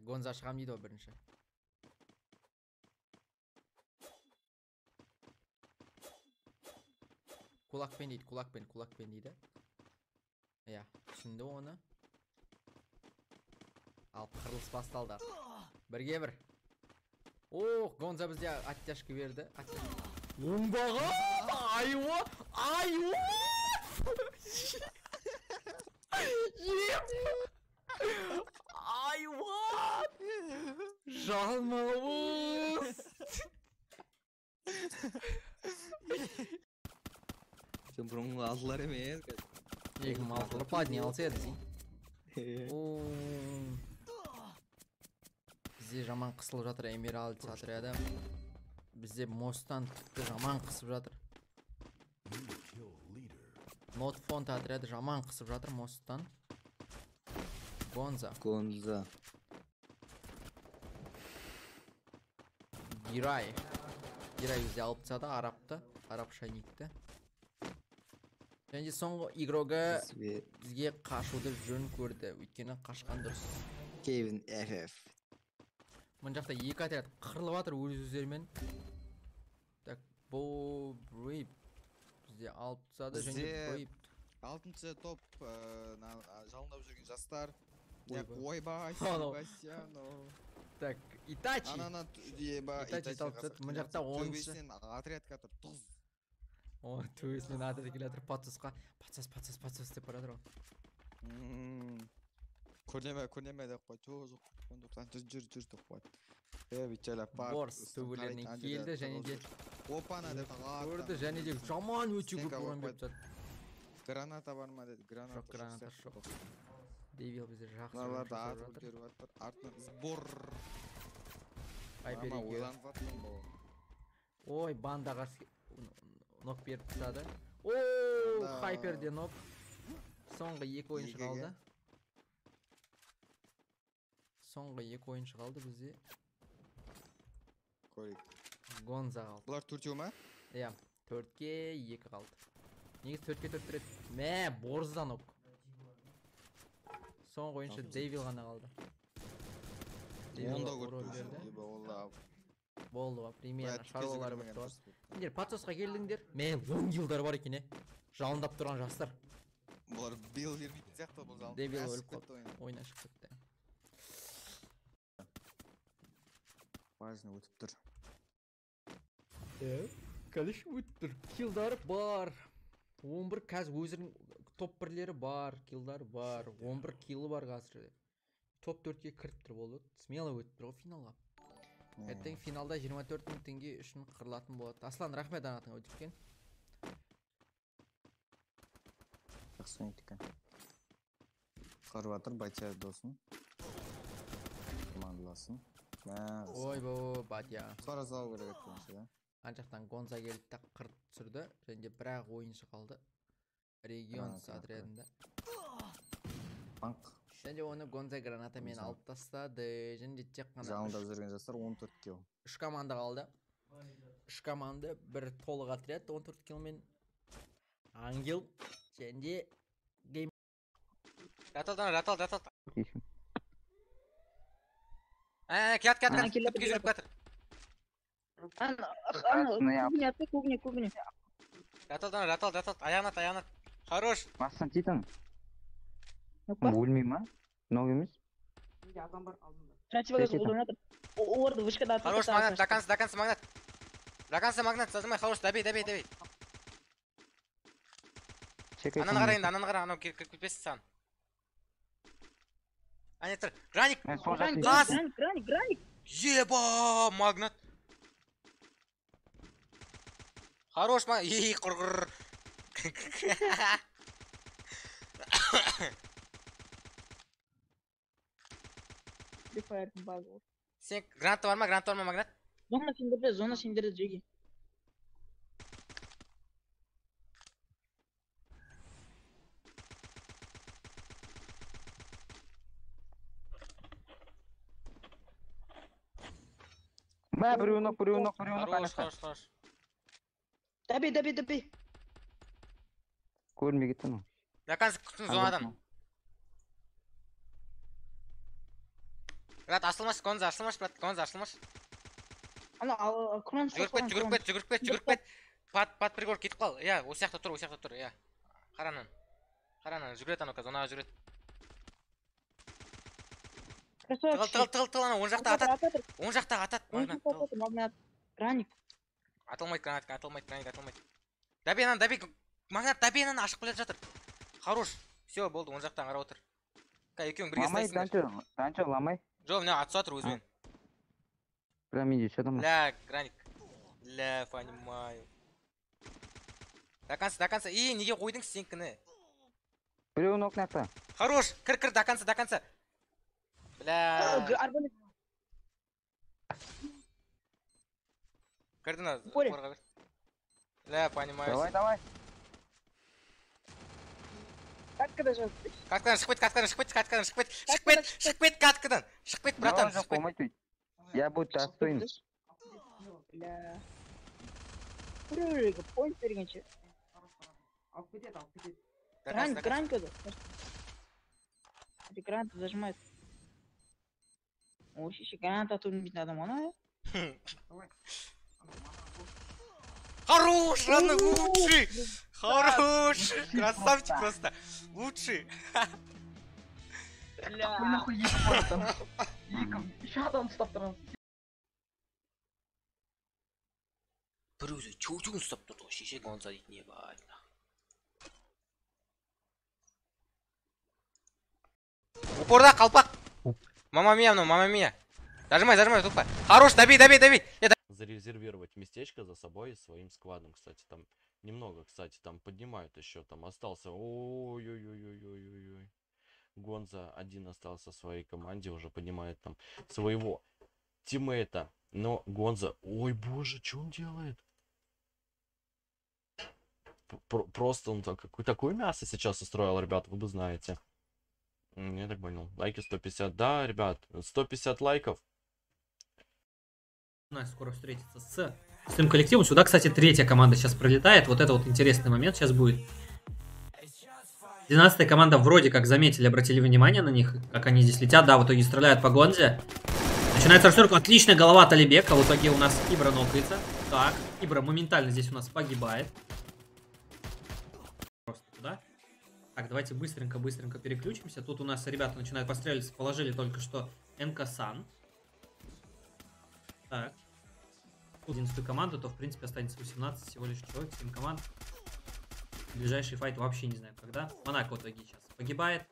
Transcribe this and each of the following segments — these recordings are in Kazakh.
Гонза шығам дейді о бірінші. Kulakpen дейді, kulakpen дейді. Иә, түсінді оны. Ал қырылыс басталды. Бірге бір. Ох, Гонза бізде оттяжка берді. Оңбаға! Айуа! Айуа! Айуа! Жалмауыз! Sen bronco aldılar emeğe. 2006'lı поднялся еді сен. Бізде жаман қысылып жатыр, Эмералд отряды. Бізде мосттан тіпті жаман қысып жатыр. Нотфонд отряды жаман қысып жатыр мосттан. Гонза. Гирай бізде алып тастады, арап шайникті. Және соңғы игрога бізге қашуды жөн көрді, өйткені қашқан дұрыс. Kevin FF. Мұн жақта екі отряд қырылып жатыр өз-өздерімен. Так, бұл Брейб бізде алып тастады, және Брейб. 6-шы топ жалындап жүрген жастар. Ойбай, Себастьяно. Так, Итачи. Итачи алып тастады. Мұн жақта 10-шы. Отряд қатыр 9. О, төбесінен отряд келе жатыр, пацасқа. Пацас деп бара жатыр. Көрнеме деп қой. Жоқ, жүр деп қой. Бичала пар. Борс төбелерінен келді, және де опана деп көрді, және де жаман өте көп ұран беріп жатыр. Граната бар ма деді. Жоқ, граната жоқ. Девил бізде жақсы ұрып жатыр. Артынан сбор. Ой, бандаға нок беріп тастады. Ооо, хайперде нок. Соңғы екі ойыншы қалды. Бізде. Гонза қалды. Бұлар төртеу ма? Иә, 4-ке 2 қалды. Негіз 4-ке 4 тұрет. Мә, борзда нок. Соңғы ойыншы Дейвил ғана қалды. Онда көрді. Болды ба, примерно шаруалары бітті бар. Сендер пацосқа келдіңдер. Мен 10 жылдар бар екен, жалындап тұрған жастар. Бұлар бел бермейтін сияқты бұл жалын. Девил өліп қалды, ойына шығып кетті. Важно өтіп тұр. Кәдеш өтіп тұр. Килдар бар. 11 қазір өзінің топ 1-лері бар, килдар бар. 11 килі бар қазір. Топ 4-ке кіріп тұр болды. Смело өтіп тұр финалға. Ертең финалда 24 000 теңге үшін қырылатын болады. Аслан, рахмет анатыңа өтіпкен. Жақсы өйтікі. Қарып атыр, Батя досын. Командыласын. Ой бұл, Батя. Қара салу керек өткенші, да? Анжақтан Гонза келді тақ қырт түсірді. Және бірақ ойыншы қалды. Регион отрядында. Банк. Және оны Гонза гранатамен алып тастады. Және тек қана жалындап жүрген жастар 14 кил. 3 команда қалды. 3 команда, бір толық отряд 14 килмен. Ангел және гейм. Ратал. Кет жүріп қатыр. Кубне. Ратал. Аянат. Хорош. Бассын титан. Өлмей ма? Много емес? Орды вышкада. Хорош, магнат, до конца магнат, зажимай, хорош, добей. Ананы қара енді, анау кетпесін сан. Ане тұр, граник! Газ! Граник! Еба, магнат! Хорош, магнат, құрғыр! Сен гранаты бар ма, магнат? Зона сендерді жеге. Бә, біреуінок. Хорош. Дәбей. Көрінбей кеттің ма? До конца күттің зонадан. Брат, ашылмаш, Гонза ашылмаш, брат, Гонза ашылмаш. Ана крон Жүгіріп кет. Пат пригор кетіп қал. Иә, осы жақта тұр, иә. Қаранын. Жүгірет ана, онаға жүгірет. Тығыл, ана, оң жақта атат. Оң жақта атат. Магнат. Граник. Атылмайды, граник атылмайды. Даби, Магнат, даби ананы ашық білет жатыр. Хорош. Все, болды, оң жақтан қарап отыр. Екеуің бірге сынайсыңдар. Танчо, ламай. Жоқ, мына атып жатыр өзімен. Прям иди, что там? Ля, граник. Ля, понимаю. До конца. Неге қойдың сенкіні? Біреуін окнақта. Хорош, кір, до конца. Бля. Арбалет. Кірді Поле. қорға бер. Ля, понимаю. Давай. Каткада жатты. Каткадан шықпет, братан, Жоқ, шықпет. болмайды. Я буду отстойын. Бля. Біреуге поинт бергенше. До конца. Граник еді. Гранат зажимает. Ой, еще гранат атуын адам ана. Хорош, Рана, лучший. Хорош. Красавчик просто. Лучший. Бля. Нахуй есть там. Еще адам ұстап тұрған. Бір өзі чоу-чоу ұстап тұрды ғой, шеше Гонза дейді, не бай. Упорда қалпақ. Мама мия. Зажимай, тупо. Хорош, дави. Зарезервировать местечко за собой своим сквадом, кстати, там немного, кстати, там поднимают еще, там остался, ой-ой-ой-ой-ой-ой, Гонза один остался в своей команде, уже поднимает там своего тиммейта, но Гонза, ой боже, что он делает? Просто он такое мясо сейчас устроил, ребят, вы бы знаете. Я так понял, лайки 150, да, ребят, 150 лайков. У нас скоро встретится с своим коллективом. Сюда, кстати, третья команда сейчас пролетает. Вот это вот интересный момент сейчас будет. 12-я команда вроде как заметили, обратили внимание на них, как они здесь летят. Да, в итоге стреляют по Гонзе. Начинается растерка. Отличная голова Талибека. В итоге у нас Ибра нокается. Так, Ибра моментально здесь у нас погибает. Просто туда. Так, давайте быстренько переключимся. Тут у нас ребята начинают постреливаться. Положили только что НК-сан. Так. 11 команду, то в принципе останется 18 всего лишь человек, 7 команд. Ближайший файт вообще не знаю когда. Монако в итоге сейчас погибает.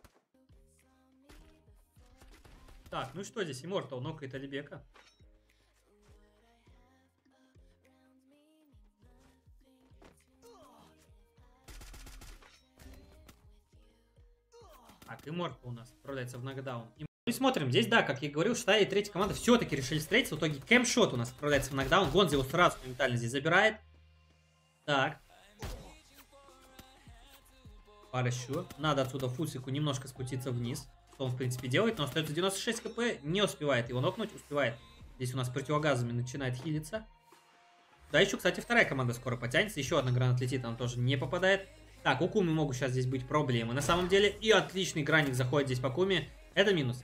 Так, ну и что здесь? Immortal нокает Алибека. Так, Immortal у нас отправляется в нокдаун. Ну и смотрим, здесь, да, как я говорил, 6-я и 3-я команда все-таки решили встретиться. В итоге Кэмшот у нас отправляется в нокдаун. Гонзи его сразу моментально здесь забирает. Так. Паращу. Надо отсюда Фусику немножко спуститься вниз. Что он, в принципе, делает. Но остается 96 кп. Не успевает его нокнуть. Успевает. Здесь у нас противогазами начинает хилиться. Да, еще, кстати, вторая команда скоро потянется. Еще одна гранат летит, она тоже не попадает. Так, у Куми могут сейчас здесь быть проблемы. На самом деле. И отличный граник заходит здесь по Куми. Это минус.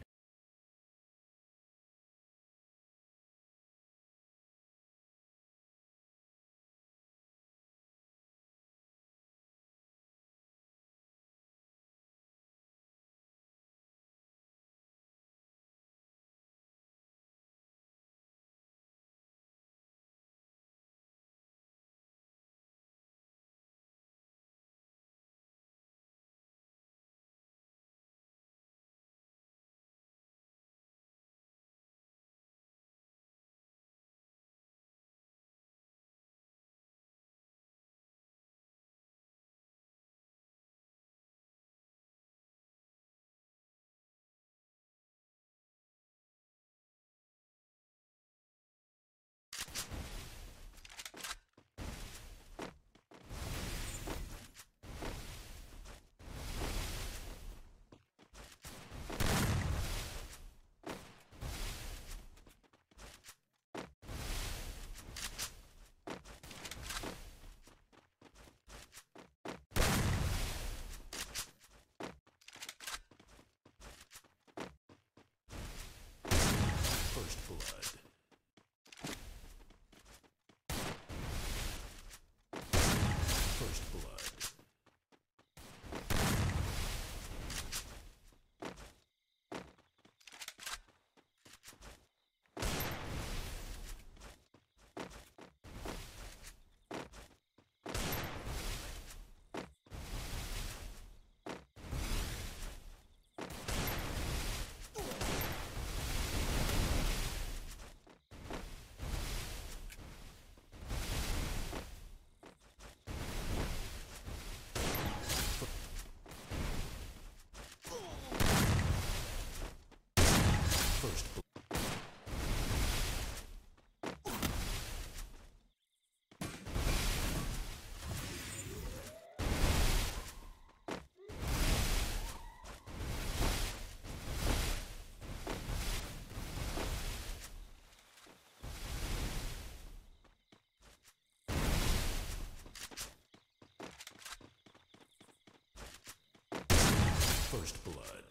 First blood.